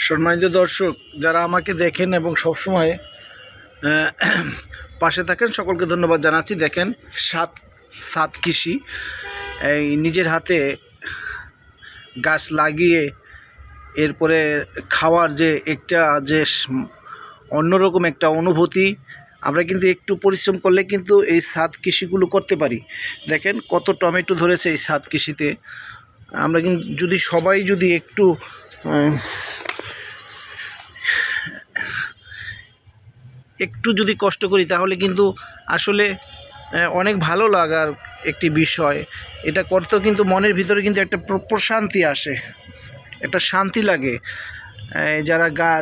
সম্মানিত দর্শক যারা আমাকে দেখেন এবং সবসময় পাশে থাকেন সকলকে ধন্যবাদ জানাচ্ছি। দেখেন সাত কৃষি এই নিজের হাতে গাছ লাগিয়ে এরপরে খাওয়ার যে অন্যরকম একটা অনুভূতি, আমরা কিন্তু একটু পরিশ্রম করলে কিন্তু এই সাত কৃষিগুলো করতে পারি। দেখেন কত টমেটো ধরেছে এই সাত কৃষিতে। আমরা কিন্তু সবাই যদি একটু যদি কষ্ট করি তাহলে কিন্তু আসলে অনেক ভালো লাগার একটি বিষয়। এটা করতেও কিন্তু মনের ভিতরে কিন্তু একটা প্রশান্তি আসে, একটা শান্তি লাগে।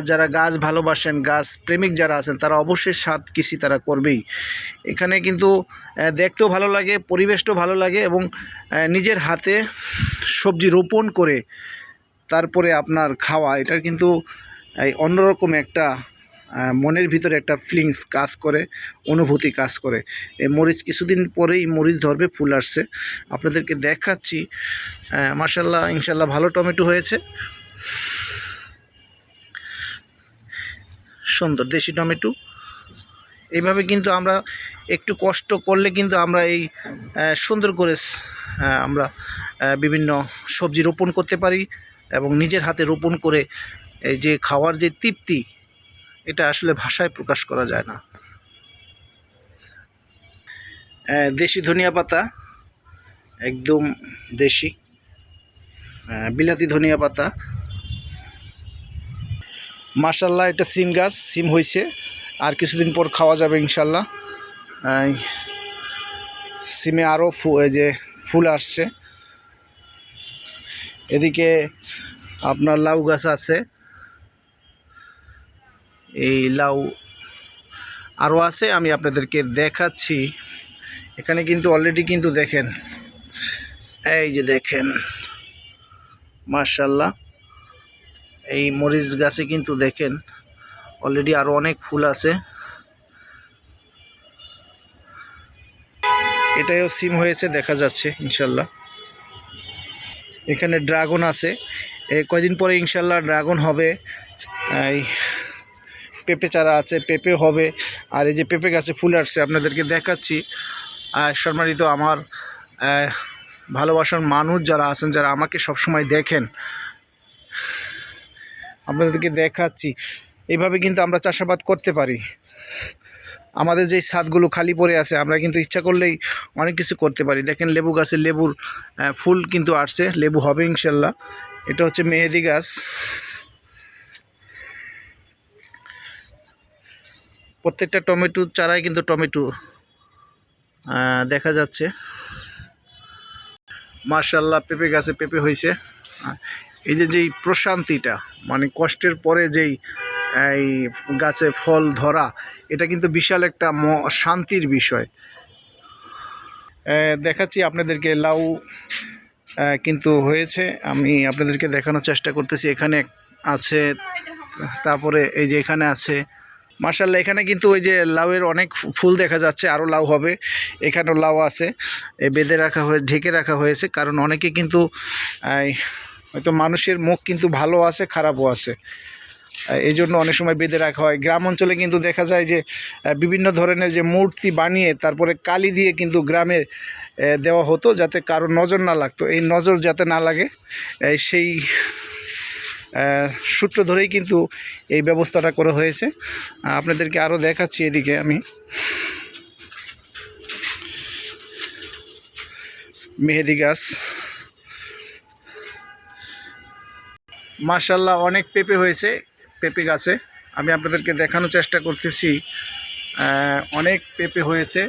যারা গাছ ভালোবাসেন, গাছ প্রেমিক যারা আছেন, তারা অবশ্যই সাত কৃষি তারা করবেই। এখানে কিন্তু দেখতেও ভালো লাগে, পরিবেশটাও ভালো লাগে এবং নিজের হাতে সবজি রোপণ করে তারপরে আপনার খাওয়া, এটার কিন্তু অন্যরকম একটা মনের ভিতরে একটা ফিলিংস কাজ করে, অনুভূতি কাজ করে। এই মরিচ কিছুদিন পরেই মরিচ ধরবে, ফুল আসছে, আপনাদেরকে দেখাচ্ছি। মাশাআল্লাহ, ইনশাআল্লাহ ভালো টমেটো হয়েছে, সুন্দর দেশি টমেটো। এইভাবে কিন্তু আমরা একটু কষ্ট করলে কিন্তু আমরা এই সুন্দর করে আমরা বিভিন্ন সবজি রোপণ করতে পারি এবং নিজের হাতে রোপণ করে এই যে খাওয়ার যে তৃপ্তি, এটা আসলে ভাষায় প্রকাশ করা যায় না। দেশি ধনিয়া পাতা, একদম দেশি বিলাতি ধনিয়া পাতা। মাশাআল্লাহ, এটা সিম গাছ, সিম হয়েছে, আর কিছুদিন পর খাওয়া যাবে ইনশাআল্লাহ। সিমে আরও ফুল আসছে। এদিকে আপনার লাউ গাছ আছে, এই লাউ আরও আছে, আমি আপনাদেরকে দেখাচ্ছি। এখানে কিন্তু অলরেডি কিন্তু দেখেন, এই যে দেখেন মাশাআল্লাহ, এই মরিচ গাছে কিন্তু দেখেন অলরেডি আরও অনেক ফুল আছে। এটাও সিম হয়েছে, দেখা যাচ্ছে ইনশাআল্লাহ। এখানে ড্রাগন আছে, কয়দিন পরে ইনশাআল্লাহ ড্রাগন হবে। এই পেঁপে চারা আছে, পেঁপে হবে। আর এই যে পেঁপে গাছে ফুল আসছে, আপনাদেরকে দেখাচ্ছি। সম্মানিত আমার ভালোবাসার মানুষ যারা আছেন, যারা আমাকে সবসময় দেখেন, আপনাদেরকে দেখাচ্ছি। এইভাবে কিন্তু আমরা চাষাবাদ করতে পারি। আমাদের যেই ছাদগুলো খালি পড়ে আছে, আমরা কিন্তু ইচ্ছা করলেই অনেক কিছু করতে পারি। দেখেন লেবু গাছে লেবুর ফুল কিন্তু আসছে, লেবু হবে ইনশাল্লাহ। এটা হচ্ছে মেহেদি গাছ। প্রত্যেকটা টমেটো চারাই কিন্তু টমেটো দেখা যাচ্ছে। মাশাআল্লাহ, পেঁপে গাছে পেঁপে হয়েছে। এই যেই প্রশান্তিটা, মানে কষ্টের পরে যেই এই গাছে ফল ধরা, এটা কিন্তু বিশাল একটা শান্তির বিষয়। দেখাচ্ছি আপনাদেরকে, লাউ কিন্তু হয়েছে, আমি আপনাদেরকে দেখানোর চেষ্টা করতেছি। এখানে আছে, তারপরে এই যে এখানে আছে। মাশাআল্লাহ, এখানে কিন্তু ওই যে লাউয়ের অনেক ফুল দেখা যাচ্ছে, আরও লাউ হবে। এখানেও লাউ আছে, বেঁধে রাখা ঢেকে রাখা হয়েছে, কারণ অনেকে কিন্তু হয়তো মানুষের মুখ কিন্তু ভালো আছে, খারাপও আছে, এই জন্য অনেক সময় বেঁধে রাখা হয়। গ্রাম অঞ্চলে কিন্তু দেখা যায় যে বিভিন্ন ধরনের যে মূর্তি বানিয়ে তারপরে কালি দিয়ে কিন্তু গ্রামে দেওয়া হতো, যাতে কারো নজর না লাগতো। এই নজর যাতে না লাগে, সেই সূত্র ধরেই কিন্তু এই ব্যবস্থাটা করা হয়েছে। আপনাদেরকে আরও দেখাচ্ছি। এদিকে আমি মেহেদি গাছ, মাশাআল্লাহ অনেক পেঁপে হয়েছে পেঁপে গাছে। আমি আপনাদেরকে দেখানোর চেষ্টা করতেছি, অনেক পেঁপে হয়েছে।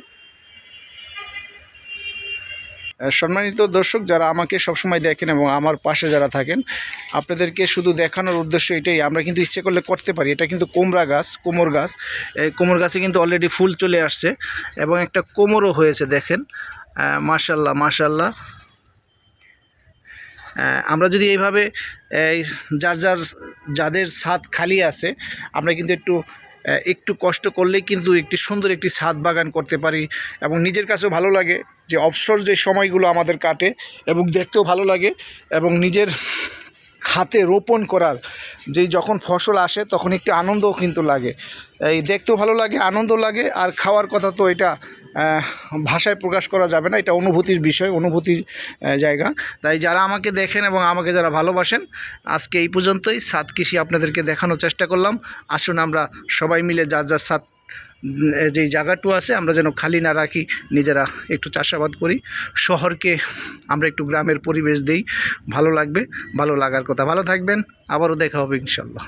সম্মানিত দর্শক যারা আমাকে সবসময় দেখেন এবং আমার পাশে যারা থাকেন, আপনাদেরকে শুধু দেখানোর উদ্দেশ্য এটাই, আমরা কিন্তু ইচ্ছে করলে করতে পারি। এটা কিন্তু কোমর গাছ। এই কোমর গাছে কিন্তু অলরেডি ফুল চলে আসছে এবং একটা কোমরও হয়েছে, দেখেন। মাশাআল্লাহ। আমরা যদি এইভাবে যাদের ছাদ খালি আছে, আমরা কিন্তু একটু কষ্ট করলেই কিন্তু একটি সুন্দর একটি ছাদ বাগান করতে পারি এবং নিজের কাছেও ভালো লাগে যে অবসর যে সময়গুলো আমাদের কাটে এবং দেখতেও ভালো লাগে এবং নিজের হাতে রোপণ করার যেই যখন ফসল আসে তখন একটু আনন্দও কিন্তু লাগে, এই দেখতেও ভালো লাগে, আনন্দ লাগে। আর খাওয়ার কথা তো এটা ভাষায় প্রকাশ করা যাবে না, এটা অনুভূতির বিষয়, অনুভূতির জায়গা। তাই যারা আমাকে দেখেন এবং আমাকে যারা ভালোবাসেন, আজকে এই পর্যন্তই ছাদ কৃষি আপনাদেরকে দেখানোর চেষ্টা করলাম। আসুন আমরা সবাই মিলে যার যার ছাদ যেই জায়গাটু আছে আমরা যেন খালি না রাখি, নিজেরা একটু চাষাবাদ করি। শহরকে আমরা একটু গ্রামের পরিবেশ দেই, ভালো লাগবে, ভালো লাগার কথা। ভালো থাকবেন, আবারও দেখা হবে ইনশাল্লাহ।